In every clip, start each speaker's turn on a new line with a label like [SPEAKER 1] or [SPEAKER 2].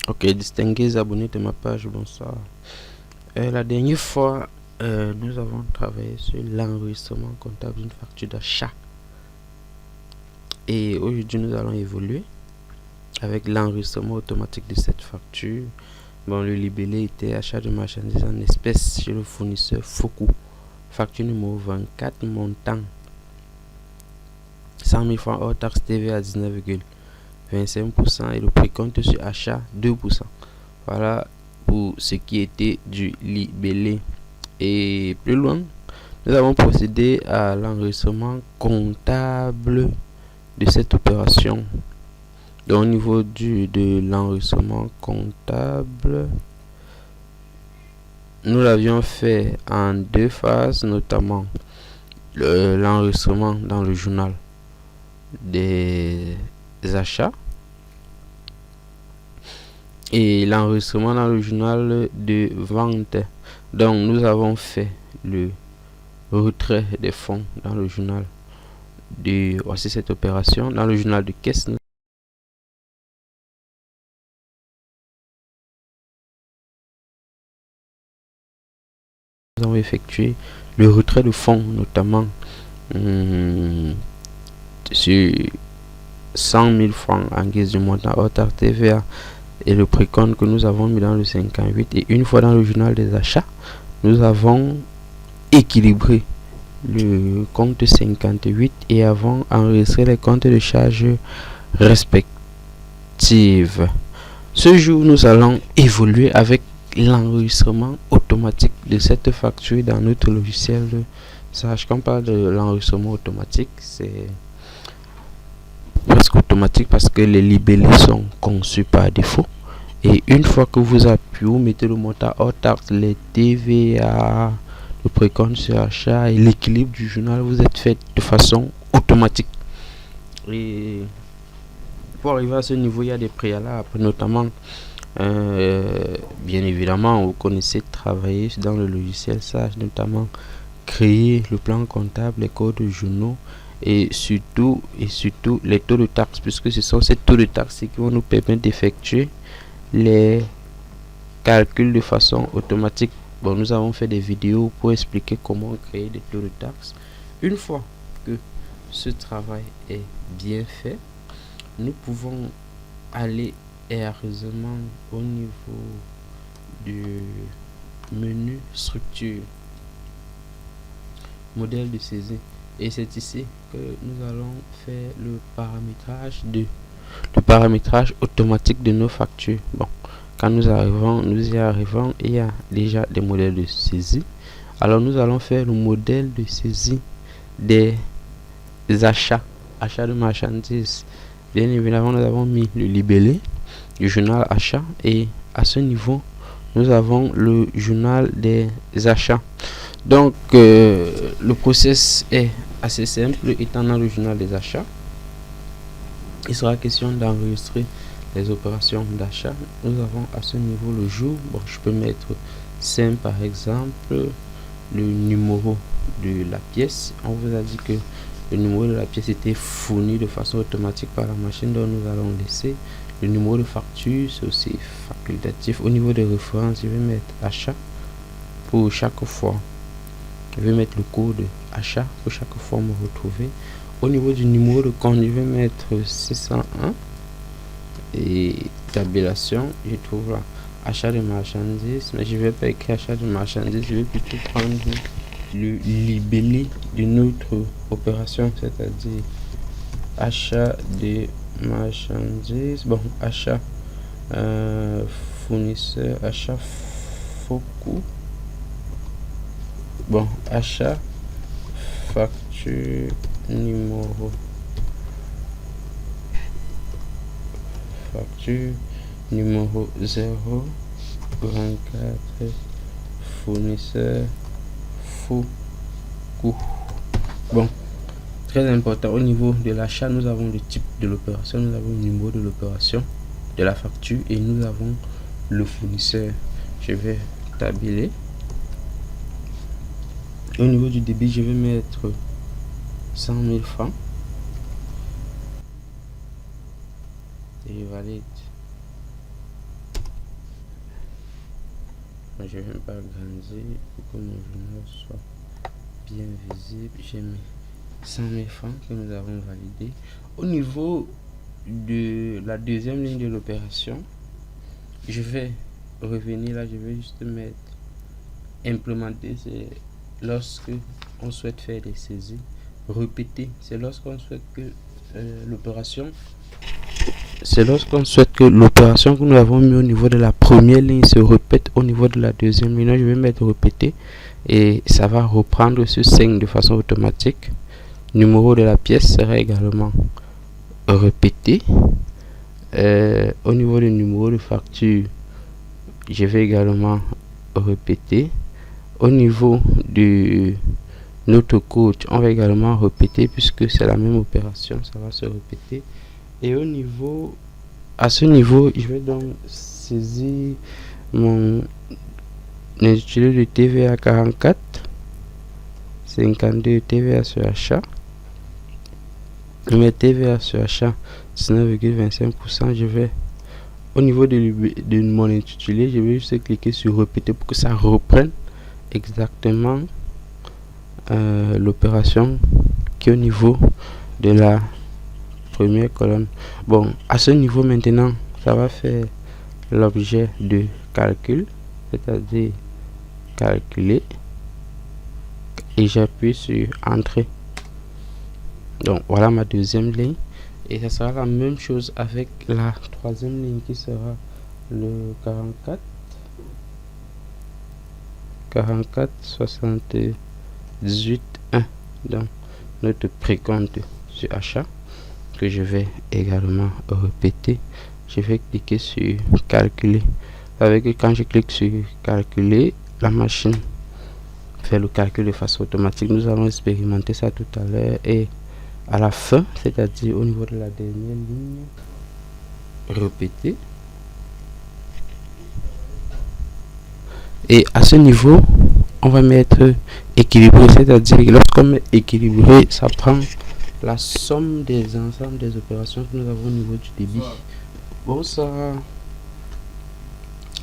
[SPEAKER 1] Ok, distingués abonnés de ma page, bonsoir. La dernière fois, nous avons travaillé sur l'enregistrement comptable d'une facture d'achat. Et aujourd'hui, nous allons évoluer avec l'enregistrement automatique de cette facture. Bon, le libellé était achat de marchandises en espèces chez le fournisseur Foku. Facture numéro 24, montant 100 000 francs hors taxe TV à 19,25% et le précompte sur achat 2%. Voilà pour ce qui était du libellé. Et plus loin, nous avons procédé à l'enregistrement comptable de cette opération. Donc, au niveau de l'enregistrement comptable, nous l'avions fait en deux phases, notamment l'enregistrement dans le journal des achats et l'enregistrement dans le journal de vente. Donc nous avons fait le retrait des fonds dans le journal de voici cette opération dans le journal de caisse. Nous avons effectué le retrait de fonds, notamment sur 100 000 francs en guise du montant hors taxe TVA et le précompte que nous avons mis dans le 58. Et une fois dans le journal des achats, nous avons équilibré le compte 58 et avons enregistré les comptes de charges respectives. Ce jour, nous allons évoluer avec l'enregistrement automatique de cette facture dans notre logiciel Sage. Quand on parle de l'enregistrement automatique, c'est presque automatique parce que les libellés sont conçus par défaut. Et une fois que vous appuyez, vous mettez le montant hors taxe, les TVA, le précompte sur achat et l'équilibre du journal, vous êtes fait de façon automatique. Et pour arriver à ce niveau, il y a des préalables, notamment, bien évidemment, vous connaissez travailler dans le logiciel Sage, notamment créer le plan comptable, les codes journaux et surtout les taux de taxes, puisque ce sont ces taux de taxes qui vont nous permettre d'effectuer les calculs de façon automatique. Bon, nous avons fait des vidéos pour expliquer comment créer des taux de taxes. Une fois que ce travail est bien fait, nous pouvons aller aisément au niveau du menu structure, modèle de saisie, et c'est ici que nous allons faire le paramétrage automatique de nos factures. Bon, quand nous y arrivons, il y a déjà des modèles de saisie. Alors nous allons faire le modèle de saisie des achats de marchandises. Bien évidemment, nous avons mis le libellé du journal achat et à ce niveau nous avons le journal des achats. Donc le process est assez simple. Étant dans le journal des achats, il sera question d'enregistrer les opérations d'achat. Nous avons à ce niveau le jour. Bon, je peux mettre 5 par exemple, le numéro de la pièce. On vous a dit que le numéro de la pièce était fourni de façon automatique par la machine, donc nous allons laisser le numéro de facture, c'est aussi facultatif. Au niveau des références, je vais mettre achat pour chaque fois. Je vais mettre le code achat pour chaque fois me retrouver. Au niveau du numéro de compte, je vais mettre 601 et tabulation. Je trouve là achat de marchandises, mais je vais pas écrire achat de marchandises, je vais plutôt prendre le libellé de notre opération, c'est-à-dire achat de marchandises. Bon, achat fournisseur, achat Foku. Bon, achat facture numéro facture numéro 024 fournisseur Foku. Bon, très important, au niveau de l'achat, nous avons le type de l'opération, nous avons le numéro de l'opération, de la facture et nous avons le fournisseur. Je vais tabuler. Au niveau du débit, je vais mettre 100 000 francs et je valide. je vais pas agrandir pour que mon journal soit bien visible. J'ai mis 100 000 francs que nous avons validé. Au niveau de la deuxième ligne de l'opération, je vais revenir là, je vais juste mettre implémenter, c'est lorsque on souhaite faire des saisies. Répéter, c'est lorsqu'on souhaite que l'opération que nous avons mis au niveau de la première ligne se répète au niveau de la deuxième ligne. Je vais mettre répéter et ça va reprendre ce signe de façon automatique. Numéro de la pièce sera également répété. Au niveau du numéro de facture, je vais également répéter. Au niveau du notre code, on va également répéter puisque c'est la même opération, ça va se répéter. Et à ce niveau, je vais donc saisir mon intitulé de TVA 44 52 TVA sur achat. Mais TVA sur achat 19,25%. Je vais au niveau de mon intitulé, je vais juste cliquer sur répéter pour que ça reprenne exactement l'opération qui est au niveau de la première colonne. Bon, à ce niveau maintenant, ça va faire l'objet de calcul, c'est-à-dire calculer, et j'appuie sur entrée. Donc voilà ma deuxième ligne, et ça sera la même chose avec la troisième ligne qui sera le 44 78 1, donc notre précompte sur achat que je vais également répéter. Je vais cliquer sur calculer. Quand je clique sur calculer, la machine fait le calcul de façon automatique. Nous allons expérimenter ça tout à l'heure, et à la fin, c'est-à-dire au niveau de la dernière ligne, répéter. Et à ce niveau, on va mettre équilibré, c'est-à-dire lorsqu'on met équilibré, ça prend la somme des ensembles des opérations que nous avons au niveau du débit. Bon, ça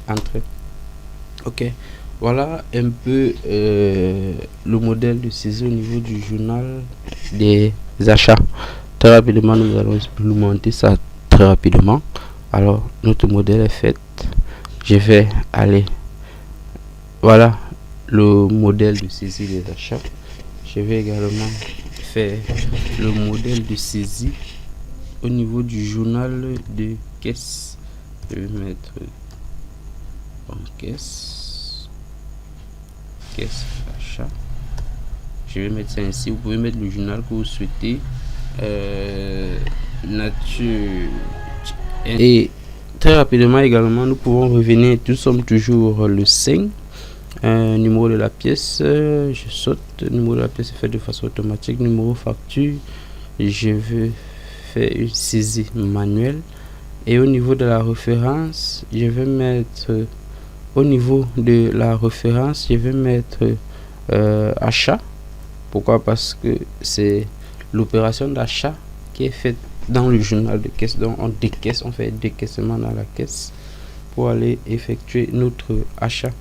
[SPEAKER 1] entrée. Ok, voilà un peu le modèle de saisie au niveau du journal des achats. Très rapidement, nous allons expérimenter ça très rapidement. Alors, notre modèle est fait. Je vais aller, voilà le modèle de saisie des achats. Je vais également faire le modèle de saisie au niveau du journal de caisse. Je vais mettre en caisse achat. Je vais mettre ça ainsi. Vous pouvez mettre le journal que vous souhaitez, nature. Et très rapidement également, nous pouvons revenir. Nous sommes toujours le 5. Numéro de la pièce, je saute. Numéro de la pièce est fait de façon automatique. Numéro facture, je veux faire une saisie manuelle. Et au niveau de la référence, je vais mettre achat. Pourquoi? Parce que c'est l'opération d'achat qui est faite dans le journal de caisse. Donc on décaisse, on fait décaissement dans la caisse pour aller effectuer notre achat.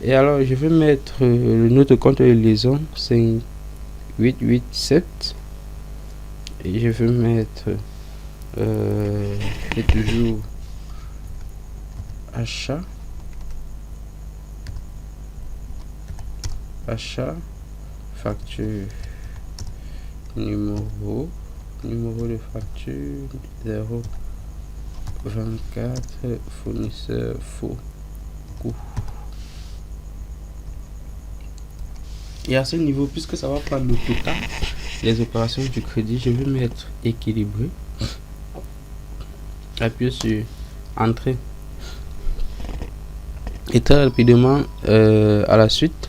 [SPEAKER 1] Et alors je vais mettre notre compte de liaison 5887, et je vais mettre toujours achat facture, numéro de facture 024 fournisseur faux coût. Et à ce niveau, puisque ça va prendre le total les opérations du crédit, je vais mettre équilibré, appuyer sur entrée, et très rapidement à la suite,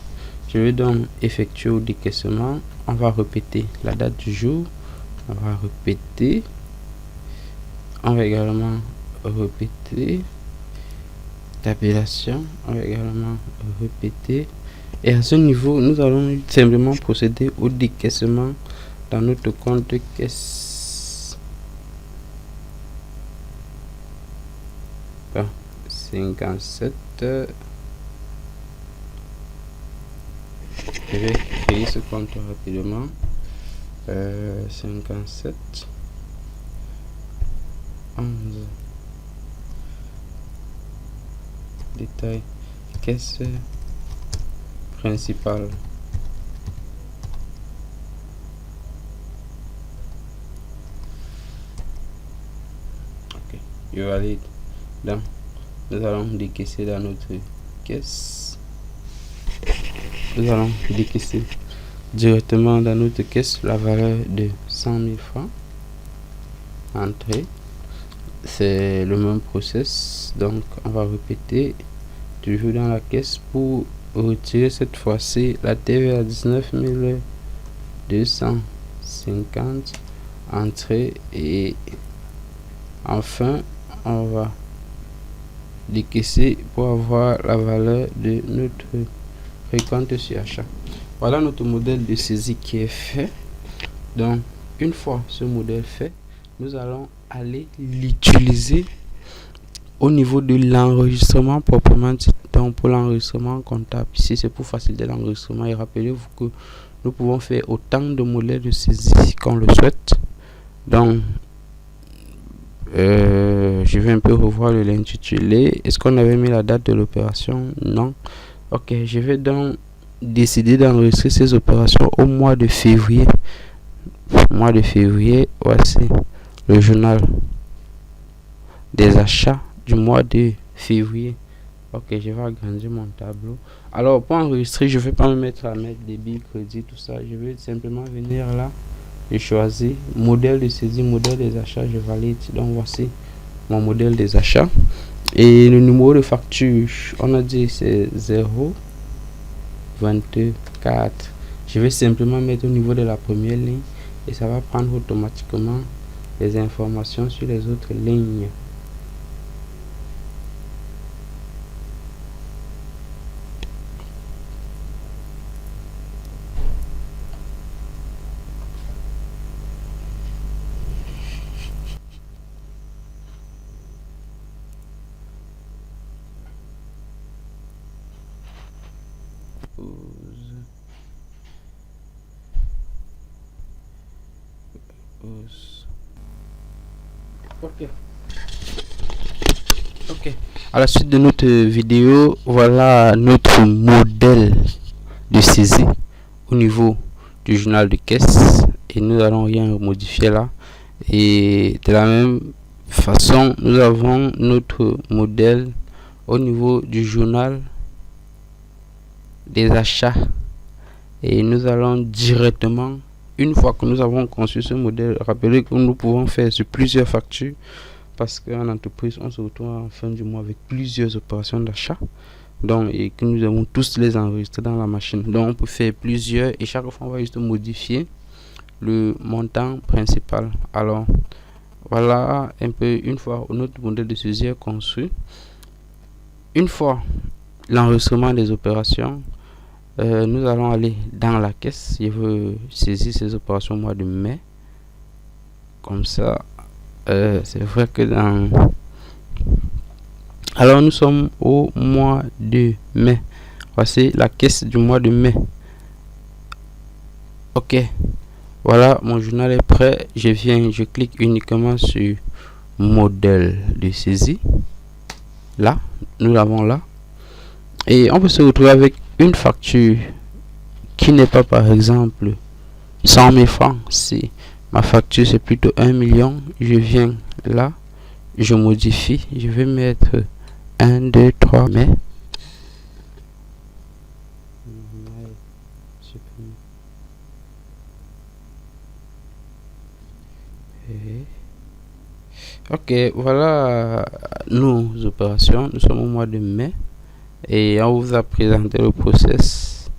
[SPEAKER 1] je vais donc effectuer au décaissement. On va répéter la date du jour, on va répéter, on va également répéter tabulation, on va également répéter. Et à ce niveau, nous allons simplement procéder au décaissement dans notre compte caisse. 57 vais créer ce compte rapidement. 57 11 détail caisse principale. Ok, je valide. Donc nous allons décaisser dans notre caisse. Nous allons décaisser directement dans notre caisse la valeur de 100 000 francs. Entrée. C'est le même process, donc on va répéter toujours dans la caisse pour retirer cette fois-ci la TVA 19 250. Entrée, et enfin on va décaisser pour avoir la valeur de notre précompte sur achat. Voilà notre modèle de saisie qui est fait. Donc une fois ce modèle fait, nous allons aller l'utiliser au niveau de l'enregistrement proprement dit. Donc pour l'enregistrement comptable, ici c'est pour faciliter l'enregistrement, et rappelez-vous que nous pouvons faire autant de modèles de saisie qu'on le souhaite. Donc je vais un peu revoir l'intitulé. Est-ce qu'on avait mis la date de l'opération? Non. Ok, je vais donc décider d'enregistrer ces opérations au mois de février. Mois de février, voici le journal des achats du mois de février. Ok, je vais agrandir mon tableau. Alors pour enregistrer, je vais pas me mettre à mettre débit, crédit, tout ça. Je vais simplement venir là, je choisis modèle de saisie, modèle des achats, je valide. Donc voici mon modèle des achats, et le numéro de facture, on a dit c'est 024. Je vais simplement mettre au niveau de la première ligne, et ça va prendre automatiquement les informations sur les autres lignes. Ok. À la suite de notre vidéo, voilà notre modèle de saisie au niveau du journal de caisse, et nous allons rien modifier là. Et de la même façon, nous avons notre modèle au niveau du journal des achats, et nous allons directement, une fois que nous avons conçu ce modèle, rappelez que nous pouvons faire sur plusieurs factures, parce qu'en entreprise on se retrouve en fin du mois avec plusieurs opérations d'achat, donc, et que nous devons tous les enregistrer dans la machine. Donc on peut faire plusieurs, et chaque fois on va juste modifier le montant principal. Alors voilà un peu, une fois notre modèle de saisie est construit, une fois l'enregistrement des opérations, nous allons aller dans la caisse. Je veux saisir ces opérations au mois de mai, comme ça. C'est vrai que alors nous sommes au mois de mai. Voici la caisse du mois de mai. Ok, voilà, mon journal est prêt. Je clique uniquement sur modèle de saisie. Là, nous l'avons là, et on peut se retrouver avec une facture qui n'est pas, par exemple, 100 000 francs. Si ma facture c'est plutôt 1 million, je viens là, je modifie, je vais mettre 1, 2, 3 mai. Ok, voilà nos opérations. Nous sommes au mois de mai, et on vous a présenté le process.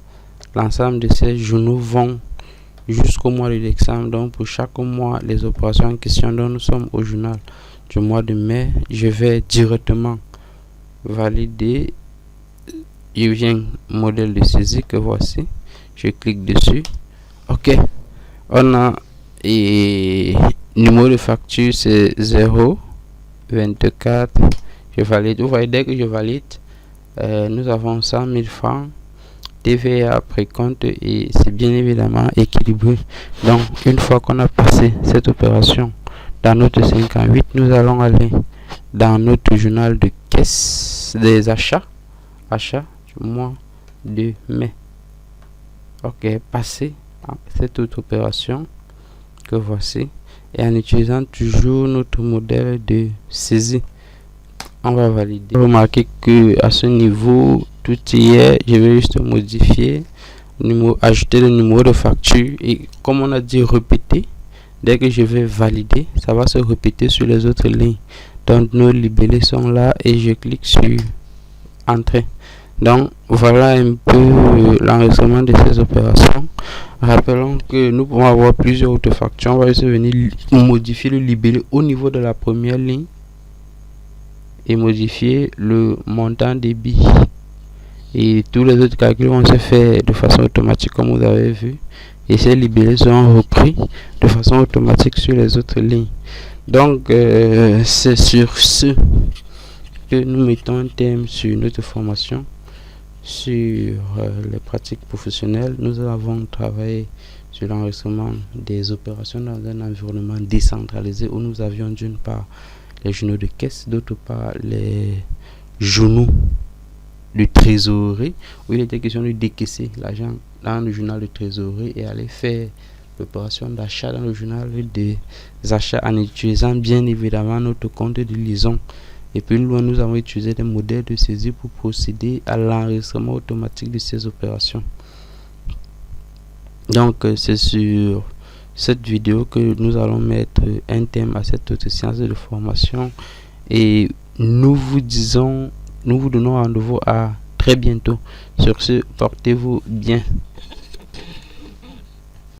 [SPEAKER 1] L'ensemble de ces journaux vont jusqu'au mois de décembre. Donc pour chaque mois, les opérations en question. Donc nous sommes au journal du mois de mai. Je vais directement valider. Je viens modèle de saisie que voici. Je clique dessus. Ok, on a, et numéro de facture c'est 024. Je valide. Vous voyez, dès que je valide, nous avons 100 000 francs TVA précompte et c'est bien évidemment équilibré. Donc une fois qu'on a passé cette opération dans notre 58, nous allons aller dans notre journal de caisse des achats du mois de mai. Ok, passer cette autre opération que voici et en utilisant toujours notre modèle de saisie, on va valider. Remarquez que à ce niveau tout y est. Je vais juste modifier, ajouter le numéro de facture et comme on a dit répéter, dès que je vais valider, ça va se répéter sur les autres lignes. Donc nos libellés sont là et je clique sur entrée. Donc voilà un peu l'enregistrement de ces opérations. Rappelons que nous pouvons avoir plusieurs autres factures. On va juste venir modifier le libellé au niveau de la première ligne et modifier le montant des billets. Et tous les autres calculs vont se faire de façon automatique comme vous avez vu. Et ces libellés seront repris de façon automatique sur les autres lignes. Donc c'est sur ce que nous mettons un terme sur notre formation sur les pratiques professionnelles. Nous avons travaillé sur l'enregistrement des opérations dans un environnement décentralisé où nous avions d'une part les journaux de caisse, d'autre part les journaux de trésorerie où il était question de décaisser l'argent dans le journal de trésorerie et aller faire l'opération d'achat dans le journal des achats en utilisant bien évidemment notre compte de liaison. Et puis nous avons utilisé des modèles de saisie pour procéder à l'enregistrement automatique de ces opérations. Donc c'est sur cette vidéo que nous allons mettre un thème à cette autre séance de formation et nous vous donnons rendez-vous à très bientôt. Sur ce, portez-vous bien.